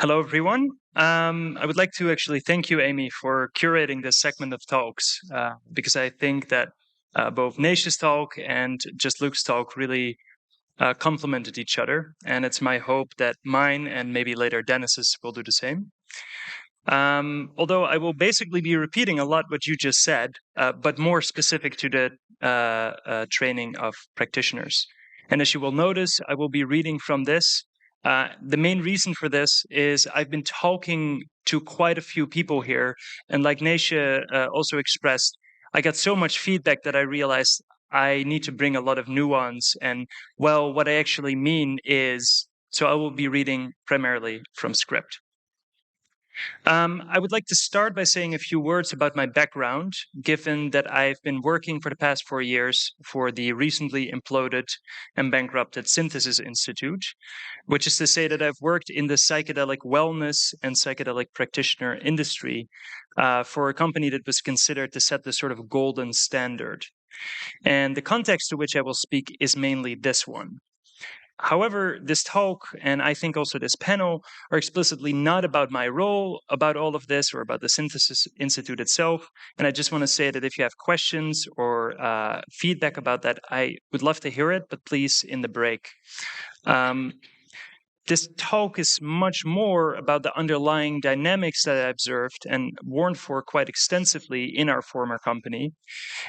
Hello, everyone. I would like to actually thank you, Amy, for curating this segment of talks, because I think that both Naish's talk and just Luke's talk really complemented each other. And it's my hope that mine and maybe later Dennis's will do the same. Although I will basically be repeating a lot what you just said, but more specific to the training of practitioners. And as you will notice, I will be reading from this. The main reason for this is I've been talking to quite a few people here, and like Neisha also expressed, I got so much feedback that I realized I need to bring a lot of nuance. And well, what I actually mean is, so I will be reading primarily from script. I would like to start by saying a few words about my background, given that I've been working for the past 4 years for the recently imploded and bankrupted Synthesis Institute, which is to say that I've worked in the psychedelic wellness and psychedelic practitioner industry for a company that was considered to set the sort of golden standard. And the context to which I will speak is mainly this one. However, this talk and I think also this panel are explicitly not about my role, about all of this, or about the Synthesis Institute itself. And I just want to say that if you have questions or feedback about that, I would love to hear it, but please in the break. This talk is much more about the underlying dynamics that I observed and warned for quite extensively in our former company.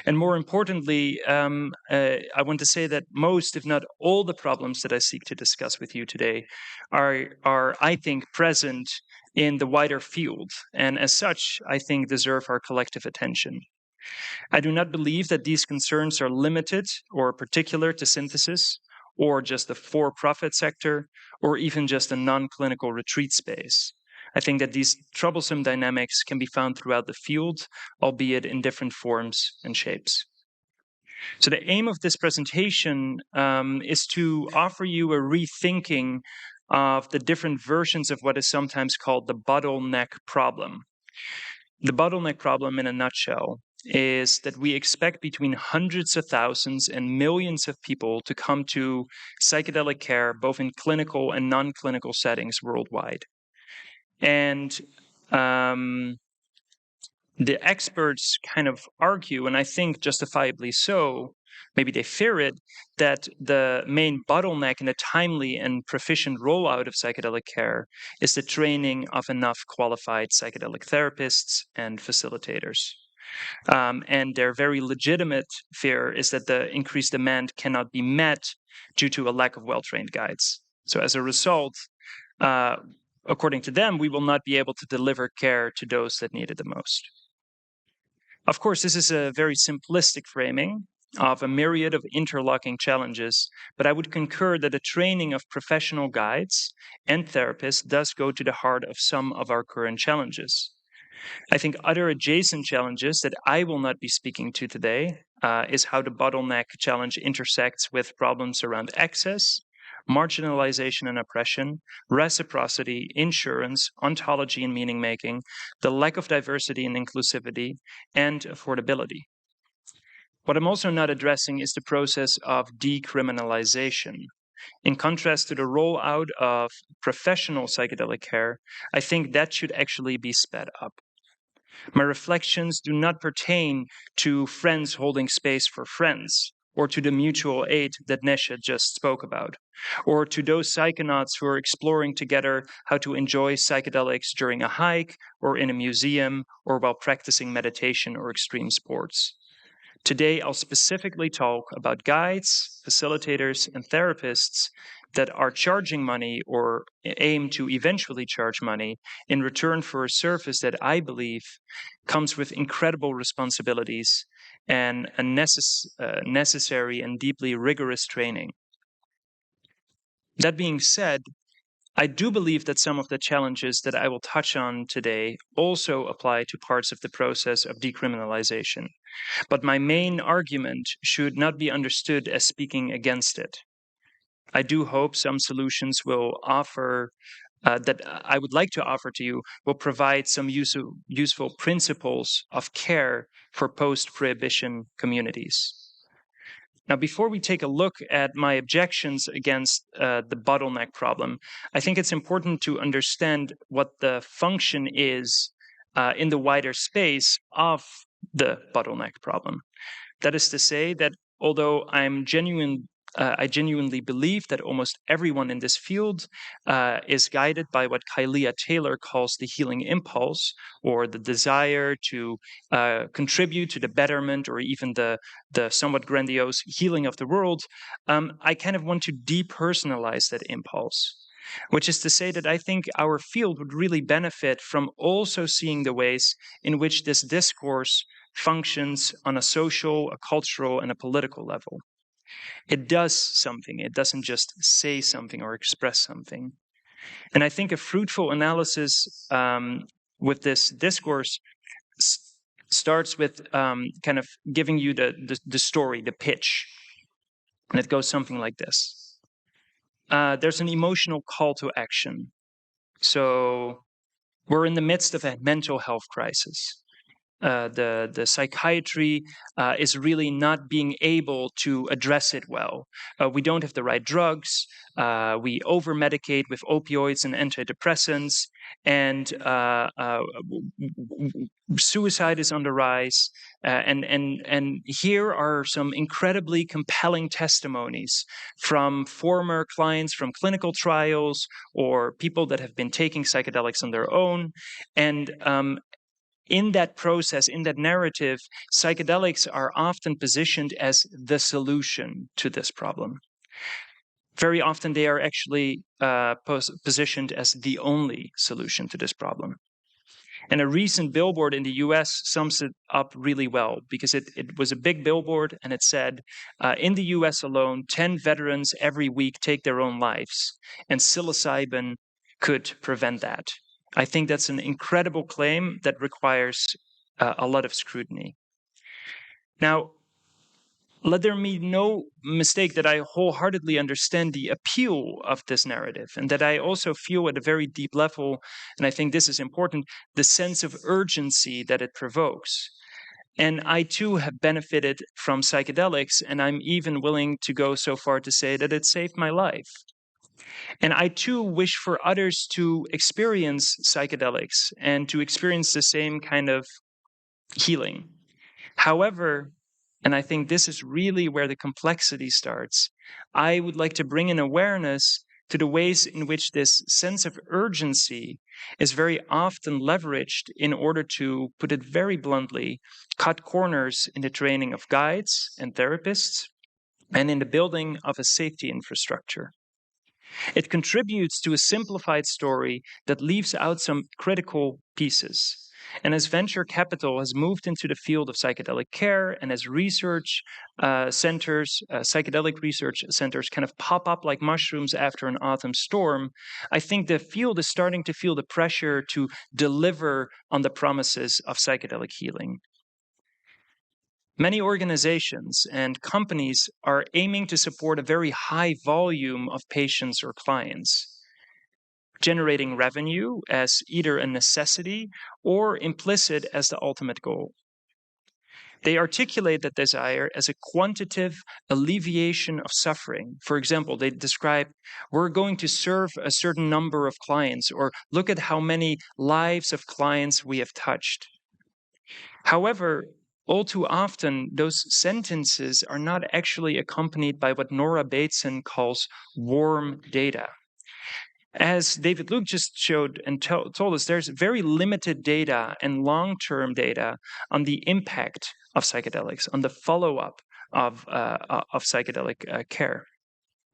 And more importantly, I want to say that most, if not all, the problems that I seek to discuss with you today are, I think, present in the wider field, and as such, I think deserve our collective attention. I do not believe that these concerns are limited or particular to synthesis, or just the for-profit sector, or even just a non-clinical retreat space. I think that these troublesome dynamics can be found throughout the field, albeit in different forms and shapes. So the aim of this presentation is to offer you a rethinking of the different versions of what is sometimes called the bottleneck problem. The bottleneck problem, in a nutshell, is that we expect between hundreds of thousands and millions of people to come to psychedelic care, both in clinical and non-clinical settings worldwide. And the experts kind of argue, and I think justifiably so, maybe they fear it, that the main bottleneck in a timely and proficient rollout of psychedelic care is the training of enough qualified psychedelic therapists and facilitators. And their very legitimate fear is that the increased demand cannot be met due to a lack of well-trained guides. So as a result, according to them, we will not be able to deliver care to those that need it the most. Of course, this is a very simplistic framing of a myriad of interlocking challenges, but I would concur that the training of professional guides and therapists does go to the heart of some of our current challenges. I think other adjacent challenges that I will not be speaking to today is how the bottleneck challenge intersects with problems around access, marginalization and oppression, reciprocity, insurance, ontology and meaning making, the lack of diversity and inclusivity, and affordability. What I'm also not addressing is the process of decriminalization. In contrast to the rollout of professional psychedelic care, I think that should actually be sped up. My reflections do not pertain to friends holding space for friends, or to the mutual aid that Nesha just spoke about, or to those psychonauts who are exploring together how to enjoy psychedelics during a hike, or in a museum, or while practicing meditation or extreme sports. Today, I'll specifically talk about guides, facilitators, and therapists that are charging money or aim to eventually charge money in return for a service that I believe comes with incredible responsibilities and a necessary and deeply rigorous training. That being said, I do believe that some of the challenges that I will touch on today also apply to parts of the process of decriminalization. But my main argument should not be understood as speaking against it. I do hope some solutions will offer that I would like to offer to you will provide some useful principles of care for post-prohibition communities. Now, before we take a look at my objections against the bottleneck problem, I think it's important to understand what the function is in the wider space of the bottleneck problem. That is to say that although I genuinely believe that almost everyone in this field is guided by what Kaelia Taylor calls the healing impulse, or the desire to contribute to the betterment or even the somewhat grandiose healing of the world. I kind of want to depersonalize that impulse, which is to say that I think our field would really benefit from also seeing the ways in which this discourse functions on a social, a cultural, and a political level. It does something. It doesn't just say something or express something. And I think a fruitful analysis with this discourse starts with kind of giving you the story, the pitch. And it goes something like this. There's an emotional call to action. So we're in the midst of a mental health crisis. The psychiatry is really not being able to address it well. We don't have the right drugs. We over medicate with opioids and antidepressants, and suicide is on the rise. And here are some incredibly compelling testimonies from former clients from clinical trials or people that have been taking psychedelics on their own, and in that process, in that narrative, psychedelics are often positioned as the solution to this problem. Very often, they are actually positioned as the only solution to this problem. And a recent billboard in the US sums it up really well, because it was a big billboard and it said, in the US alone, 10 veterans every week take their own lives, and psilocybin could prevent that. I think that's an incredible claim that requires a lot of scrutiny. Now, let there be no mistake that I wholeheartedly understand the appeal of this narrative, and that I also feel at a very deep level, and I think this is important, the sense of urgency that it provokes. And I too have benefited from psychedelics, and I'm even willing to go so far to say that it saved my life. And I too wish for others to experience psychedelics and to experience the same kind of healing. However, and I think this is really where the complexity starts, I would like to bring in awareness to the ways in which this sense of urgency is very often leveraged in order to, put it very bluntly, cut corners in the training of guides and therapists and in the building of a safety infrastructure. It contributes to a simplified story that leaves out some critical pieces. And as venture capital has moved into the field of psychedelic care, and as research centers, psychedelic research centers kind of pop up like mushrooms after an autumn storm, I think the field is starting to feel the pressure to deliver on the promises of psychedelic healing. Many organizations and companies are aiming to support a very high volume of patients or clients, generating revenue as either a necessity or implicit as the ultimate goal. They articulate that desire as a quantitative alleviation of suffering. For example, they describe, we're going to serve a certain number of clients, or look at how many lives of clients we have touched. However, all too often, those sentences are not actually accompanied by what Nora Bateson calls warm data. As David Luke just showed and told us, there's very limited data and long-term data on the impact of psychedelics, on the follow-up of psychedelic care.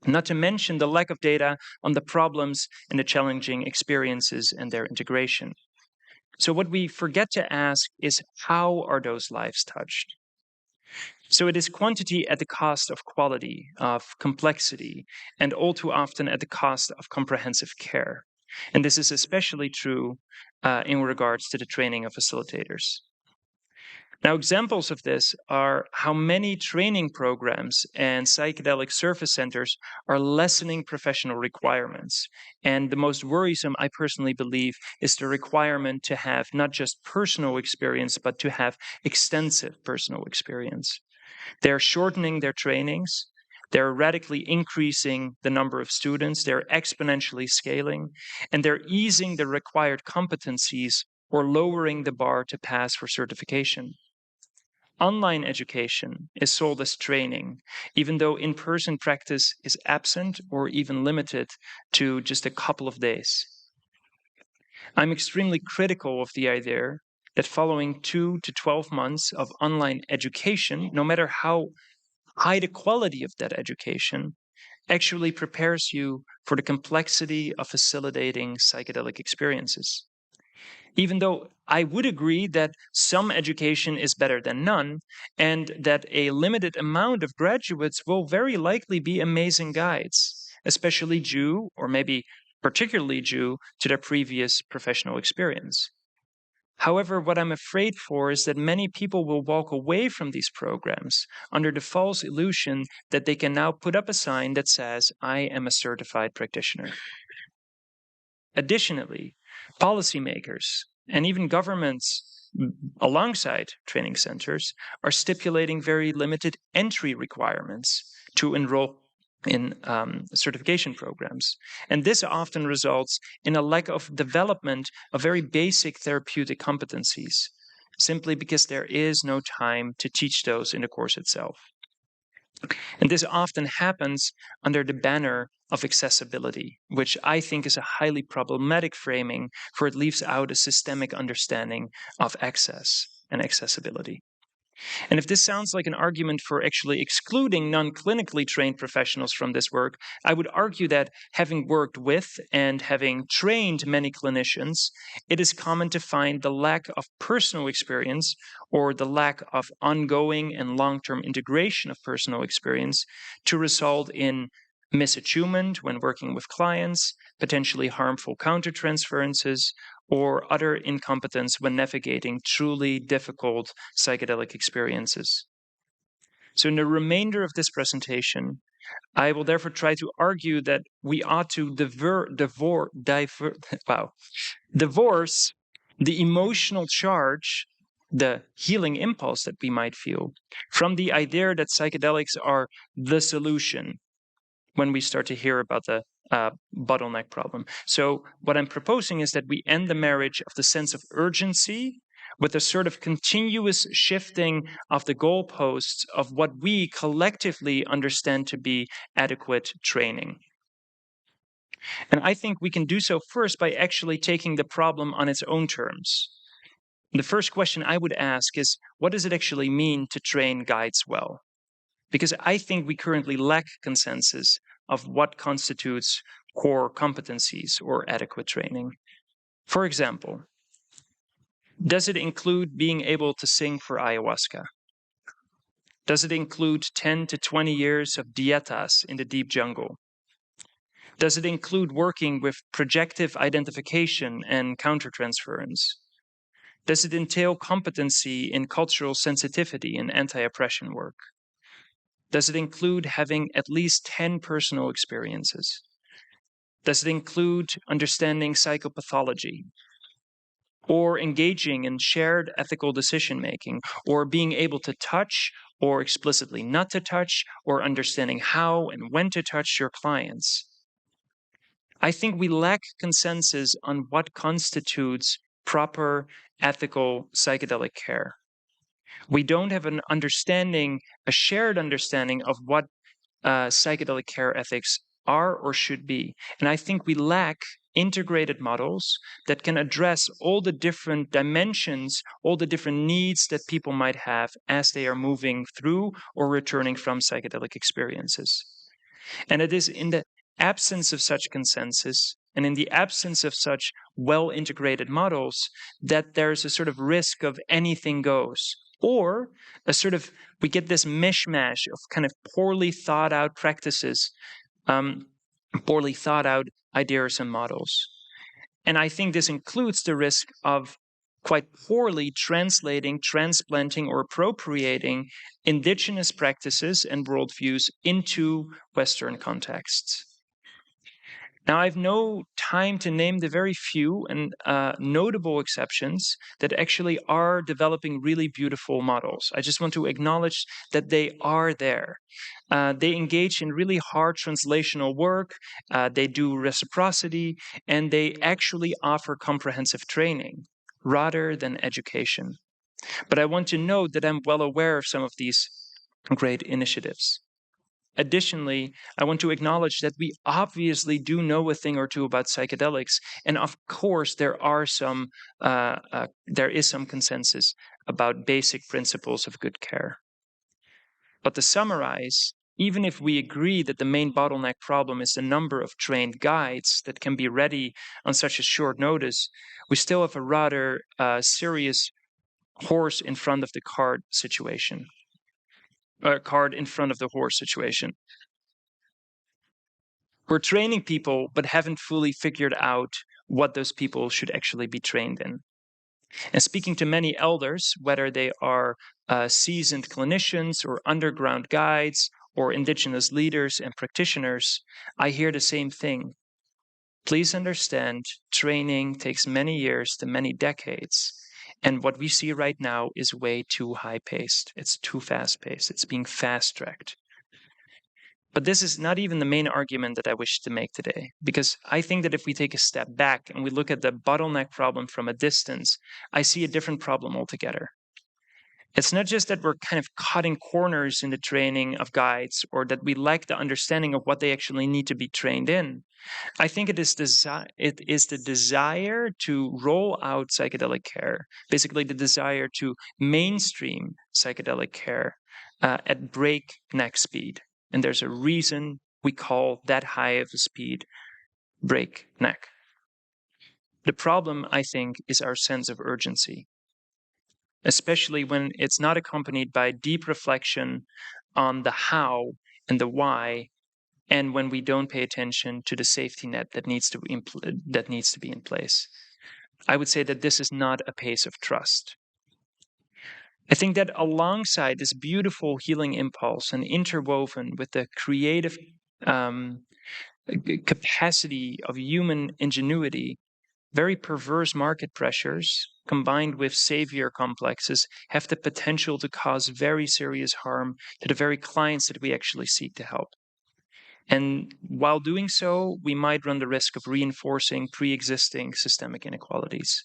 Not to mention the lack of data on the problems and the challenging experiences and their integration. So what we forget to ask is, how are those lives touched? So it is quantity at the cost of quality, of complexity, and all too often at the cost of comprehensive care. And this is especially true in regards to the training of facilitators. Now, examples of this are how many training programs and psychedelic service centers are lessening professional requirements. And the most worrisome, I personally believe, is the requirement to have not just personal experience, but to have extensive personal experience. They're shortening their trainings. They're radically increasing the number of students. They're exponentially scaling. And they're easing the required competencies or lowering the bar to pass for certification. Online education is sold as training, even though in-person practice is absent or even limited to just a couple of days. I'm extremely critical of the idea that following 2 to 12 months of online education, no matter how high the quality of that education, actually prepares you for the complexity of facilitating psychedelic experiences. Even though I would agree that some education is better than none, and that a limited amount of graduates will very likely be amazing guides, especially due, or maybe particularly due, to their previous professional experience. However, what I'm afraid for is that many people will walk away from these programs under the false illusion that they can now put up a sign that says, I am a certified practitioner. Additionally, policymakers and even governments alongside training centers are stipulating very limited entry requirements to enroll in certification programs. And this often results in a lack of development of very basic therapeutic competencies, simply because there is no time to teach those in the course itself. And this often happens under the banner of accessibility, which I think is a highly problematic framing, for it leaves out a systemic understanding of access and accessibility. And if this sounds like an argument for actually excluding non-clinically trained professionals from this work, I would argue that having worked with and having trained many clinicians, it is common to find the lack of personal experience or the lack of ongoing and long-term integration of personal experience to result in misattunement when working with clients, potentially harmful countertransferences, or utter incompetence when navigating truly difficult psychedelic experiences. So, in the remainder of this presentation, I will therefore try to argue that we ought to divorce the emotional charge, the healing impulse that we might feel, from the idea that psychedelics are the solution when we start to hear about the bottleneck problem. So, what I'm proposing is that we end the marriage of the sense of urgency with a sort of continuous shifting of the goalposts of what we collectively understand to be adequate training. And I think we can do so first by actually taking the problem on its own terms. The first question I would ask is, what does it actually mean to train guides well? Because I think we currently lack consensus of what constitutes core competencies or adequate training. For example, does it include being able to sing for ayahuasca? Does it include 10 to 20 years of dietas in the deep jungle? Does it include working with projective identification and countertransference? Does it entail competency in cultural sensitivity and anti-oppression work? Does it include having at least 10 personal experiences? Does it include understanding psychopathology? Or engaging in shared ethical decision making, or being able to touch or explicitly not to touch, or understanding how and when to touch your clients? I think we lack consensus on what constitutes proper ethical psychedelic care. We don't have an understanding, a shared understanding of what psychedelic care ethics are or should be. And I think we lack integrated models that can address all the different dimensions, all the different needs that people might have as they are moving through or returning from psychedelic experiences. And it is in the absence of such consensus and in the absence of such well integrated models that there's a sort of risk of anything goes. Or a sort of, we get this mishmash of kind of poorly thought out practices, poorly thought out ideas and models. And I think this includes the risk of quite poorly translating, transplanting, or appropriating indigenous practices and worldviews into Western contexts. Now, I've no time to name the very few and notable exceptions that actually are developing really beautiful models. I just want to acknowledge that they are there. They engage in really hard translational work, they do reciprocity, and they actually offer comprehensive training rather than education. But I want to note that I'm well aware of some of these great initiatives. Additionally, I want to acknowledge that we obviously do know a thing or two about psychedelics, and of course there is some consensus about basic principles of good care. But to summarize, even if we agree that the main bottleneck problem is the number of trained guides that can be ready on such a short notice, we still have a rather serious horse in front of the cart situation, cart in front of the horse situation. We're training people, but haven't fully figured out what those people should actually be trained in. And speaking to many elders, whether they are seasoned clinicians or underground guides or indigenous leaders and practitioners, I hear the same thing. Please understand, training takes many years to many decades. And what we see right now is way too high paced. It's too fast paced. It's being fast tracked. But this is not even the main argument that I wish to make today, because I think that if we take a step back and we look at the bottleneck problem from a distance, I see a different problem altogether. It's not just that we're kind of cutting corners in the training of guides or that we lack the understanding of what they actually need to be trained in. I think it is the desire to roll out psychedelic care, basically the desire to mainstream psychedelic care at breakneck speed. And there's a reason we call that high of a speed breakneck. The problem, I think, is our sense of urgency, especially when it's not accompanied by deep reflection on the how and the why, and when we don't pay attention to the safety net that needs to be in place. I would say that this is not a pace of trust. I think that alongside this beautiful healing impulse and interwoven with the creative capacity of human ingenuity, very perverse market pressures combined with savior complexes have the potential to cause very serious harm to the very clients that we actually seek to help. And while doing so, we might run the risk of reinforcing pre existing systemic inequalities.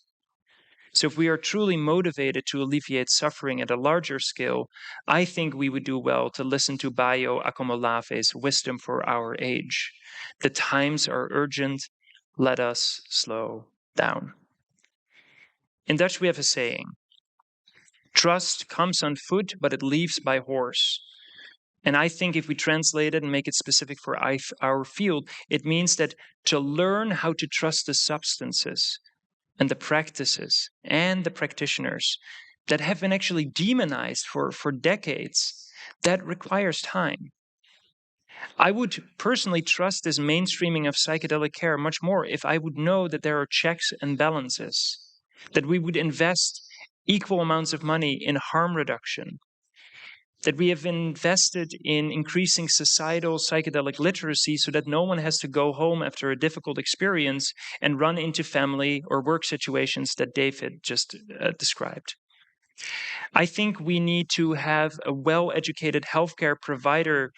So, if we are truly motivated to alleviate suffering at a larger scale, I think we would do well to listen to Bayo Akomolave's wisdom for our age. The times are urgent, let us slow down. In Dutch, we have a saying: trust comes on foot, but it leaves by horse. And I think if we translate it and make it specific for our field, it means that to learn how to trust the substances and the practices and the practitioners that have been actually demonized for decades, that requires time. I would personally trust this mainstreaming of psychedelic care much more if I would know that there are checks and balances, that we would invest equal amounts of money in harm reduction, that we have invested in increasing societal psychedelic literacy so that no one has to go home after a difficult experience and run into family or work situations that David just described. I think we need to have a well-educated healthcare provider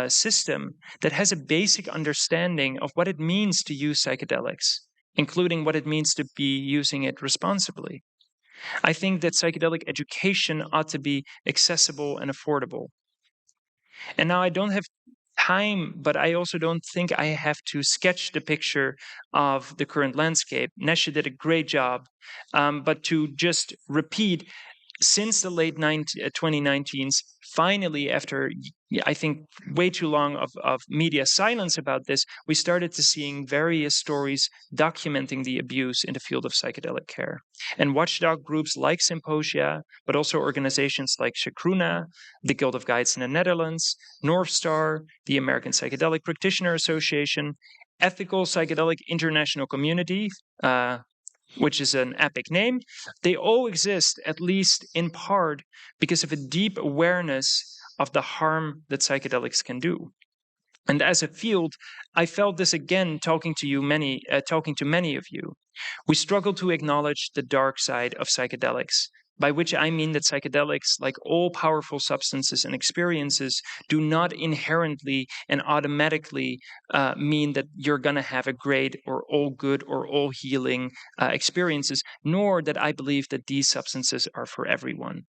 system that has a basic understanding of what it means to use psychedelics, including what it means to be using it responsibly. I think that psychedelic education ought to be accessible and affordable. And now I don't have time, but I also don't think I have to sketch the picture of the current landscape. Nesha did a great job, but to just repeat, since the late 2019s, finally, after I think way too long of media silence about this, we started to seeing various stories documenting the abuse in the field of psychedelic care. And watchdog groups like Symposia, but also organizations like Shakruna, the Guild of Guides in the Netherlands, North Star, the American Psychedelic Practitioner Association, Ethical Psychedelic International Community, which is an epic name, they all exist, at least in part, because of a deep awareness of the harm that psychedelics can do. And as a field, I felt this again talking to many of you. We struggle to acknowledge the dark side of psychedelics, by which I mean that psychedelics, like all powerful substances and experiences, do not inherently and automatically mean that you're going to have a great or all good or all healing experiences, nor that I believe that these substances are for everyone.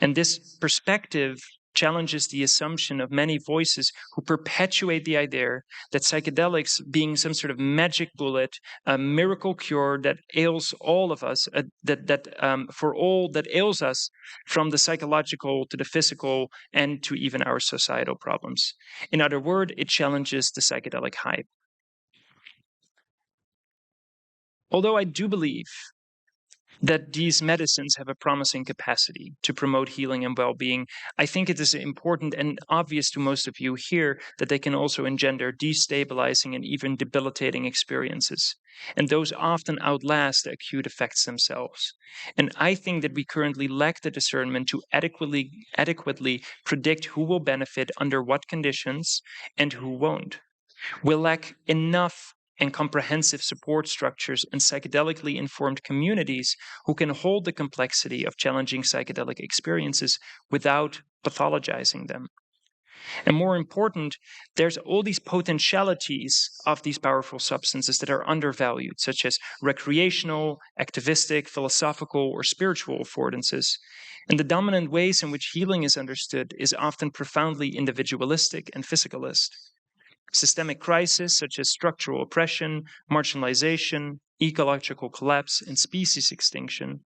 And this perspective challenges the assumption of many voices who perpetuate the idea that psychedelics, being some sort of magic bullet, a miracle cure that ails all of us, for all that ails us, from the psychological to the physical and to even our societal problems. In other words, it challenges the psychedelic hype. Although I do believe that these medicines have a promising capacity to promote healing and well-being, I think it is important and obvious to most of you here that they can also engender destabilizing and even debilitating experiences. And those often outlast the acute effects themselves. And I think that we currently lack the discernment to adequately predict who will benefit under what conditions and who won't. We lack enough and comprehensive support structures and psychedelically informed communities who can hold the complexity of challenging psychedelic experiences without pathologizing them. And more important, there's all these potentialities of these powerful substances that are undervalued, such as recreational, activistic, philosophical, or spiritual affordances. And the dominant ways in which healing is understood is often profoundly individualistic and physicalist. Systemic crises such as structural oppression, marginalization, ecological collapse, and species extinction,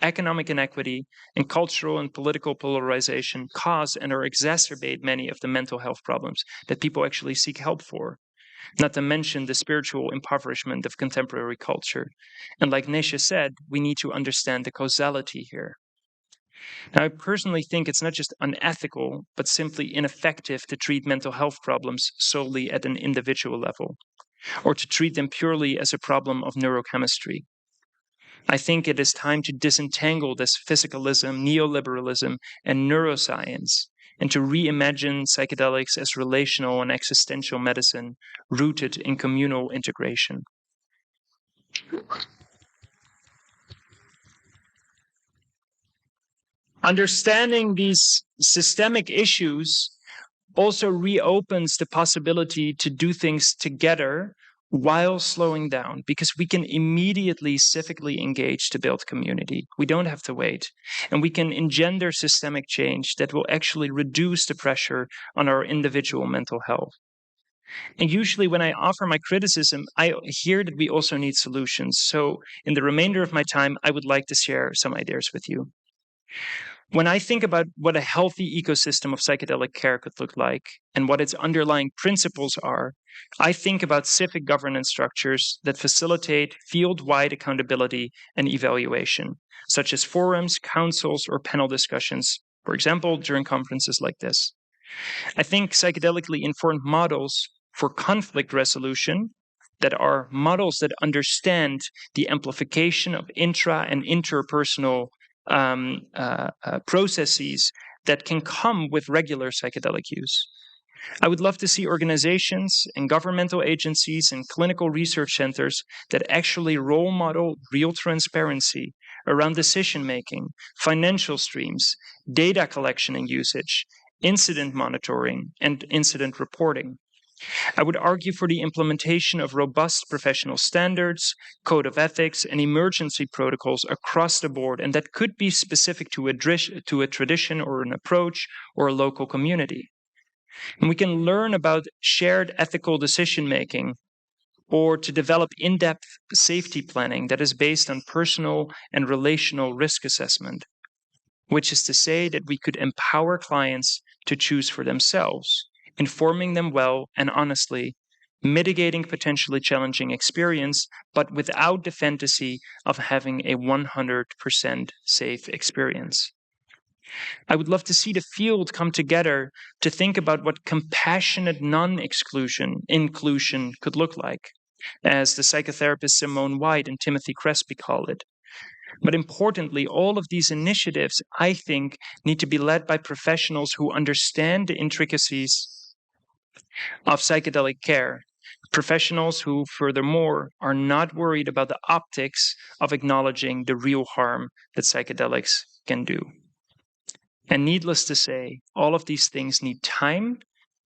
economic inequity, and cultural and political polarization cause and or exacerbate many of the mental health problems that people actually seek help for, not to mention the spiritual impoverishment of contemporary culture. And like Nietzsche said, we need to understand the causality here. Now, I personally think it's not just unethical, but simply ineffective to treat mental health problems solely at an individual level, or to treat them purely as a problem of neurochemistry. I think it is time to disentangle this physicalism, neoliberalism, and neuroscience, and to reimagine psychedelics as relational and existential medicine rooted in communal integration. Understanding these systemic issues also reopens the possibility to do things together while slowing down, because we can immediately civically engage to build community. We don't have to wait. And we can engender systemic change that will actually reduce the pressure on our individual mental health. And usually, when I offer my criticism, I hear that we also need solutions. So, in the remainder of my time, I would like to share some ideas with you. When I think about what a healthy ecosystem of psychedelic care could look like and what its underlying principles are, I think about civic governance structures that facilitate field wide accountability and evaluation, such as forums, councils, or panel discussions, for example, during conferences like this. I think psychedelically informed models for conflict resolution that are models that understand the amplification of intra and interpersonal processes that can come with regular psychedelic use. I would love to see organizations and governmental agencies and clinical research centers that actually role model real transparency around decision making, financial streams, data collection and usage, incident monitoring, and incident reporting. I would argue for the implementation of robust professional standards, code of ethics, and emergency protocols across the board, and that could be specific to a tradition or an approach or a local community. And we can learn about shared ethical decision making or to develop in depth safety planning that is based on personal and relational risk assessment, which is to say that we could empower clients to choose for themselves, informing them well and honestly, mitigating potentially challenging experience, but without the fantasy of having a 100% safe experience. I would love to see the field come together to think about what compassionate non-exclusion inclusion could look like, as the psychotherapists Simone White and Timothy Crespi call it. But importantly, all of these initiatives, I think, need to be led by professionals who understand the intricacies of psychedelic care, professionals who, furthermore, are not worried about the optics of acknowledging the real harm that psychedelics can do. And needless to say, all of these things need time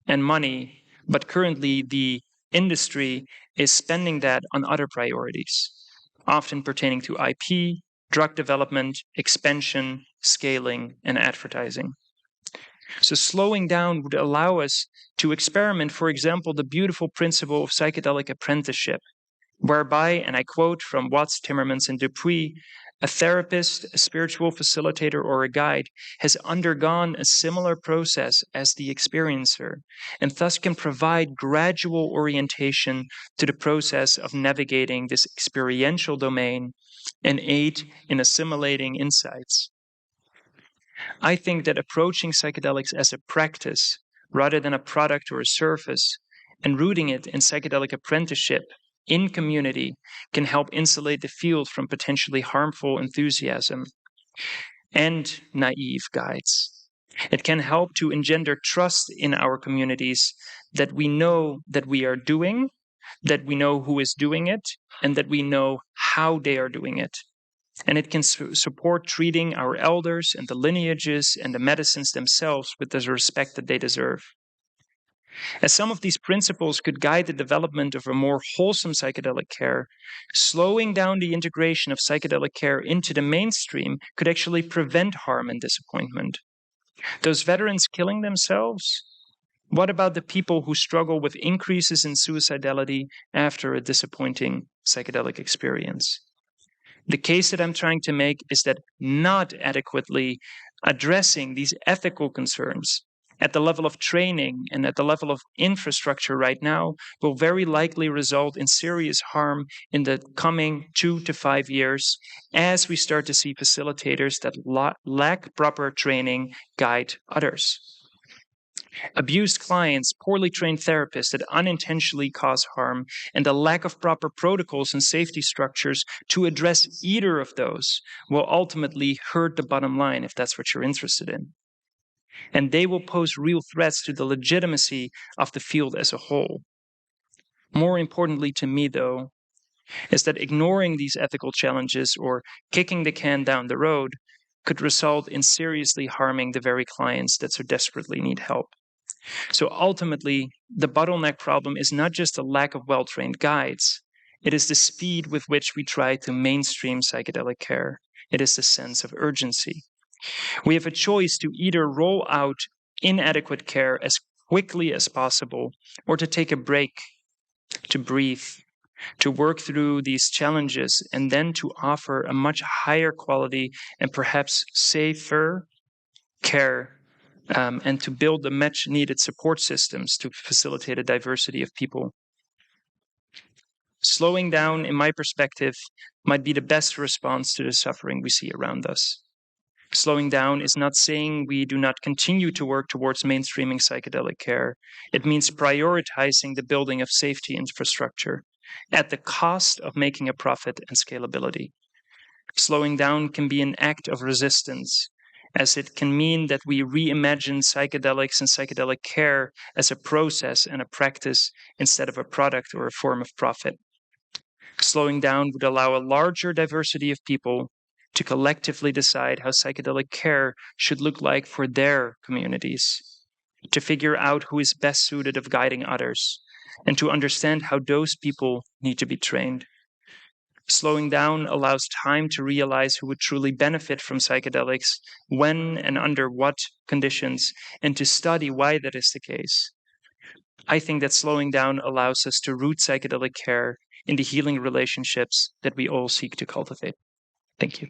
and money, but currently the industry is spending that on other priorities, often pertaining to IP, drug development, expansion, scaling, and advertising. So slowing down would allow us to experiment, for example, the beautiful principle of psychedelic apprenticeship, whereby, and I quote from Watts, Timmermans, and Dupuy, a therapist, a spiritual facilitator, or a guide has undergone a similar process as the experiencer, and thus can provide gradual orientation to the process of navigating this experiential domain and aid in assimilating insights. I think that approaching psychedelics as a practice rather than a product or a service and rooting it in psychedelic apprenticeship in community can help insulate the field from potentially harmful enthusiasm and naive guides. It can help to engender trust in our communities that we know that we are doing, that we know who is doing it, and that we know how they are doing it. And it can support treating our elders and the lineages and the medicines themselves with the respect that they deserve. As some of these principles could guide the development of a more wholesome psychedelic care, slowing down the integration of psychedelic care into the mainstream could actually prevent harm and disappointment. Those veterans killing themselves? What about the people who struggle with increases in suicidality after a disappointing psychedelic experience? The case that I'm trying to make is that not adequately addressing these ethical concerns at the level of training and at the level of infrastructure right now will very likely result in serious harm in the coming 2 to 5 years as we start to see facilitators that lack proper training guide others. Abused clients, poorly trained therapists that unintentionally cause harm, and the lack of proper protocols and safety structures to address either of those will ultimately hurt the bottom line if that's what you're interested in. And they will pose real threats to the legitimacy of the field as a whole. More importantly to me, though, is that ignoring these ethical challenges or kicking the can down the road could result in seriously harming the very clients that so desperately need help. So ultimately, the bottleneck problem is not just a lack of well-trained guides. It is the speed with which we try to mainstream psychedelic care. It is the sense of urgency. We have a choice to either roll out inadequate care as quickly as possible or to take a break, to breathe, to work through these challenges, and then to offer a much higher quality and perhaps safer care and to build the much needed support systems to facilitate a diversity of people. Slowing down, in my perspective, might be the best response to the suffering we see around us. Slowing down is not saying we do not continue to work towards mainstreaming psychedelic care. It means prioritizing the building of safety infrastructure at the cost of making a profit and scalability. Slowing down can be an act of resistance, as it can mean that we reimagine psychedelics and psychedelic care as a process and a practice instead of a product or a form of profit. Slowing down would allow a larger diversity of people to collectively decide how psychedelic care should look like for their communities, to figure out who is best suited of guiding others, and to understand how those people need to be trained. Slowing down allows time to realize who would truly benefit from psychedelics, when and under what conditions, and to study why that is the case. I think that slowing down allows us to root psychedelic care in the healing relationships that we all seek to cultivate. Thank you.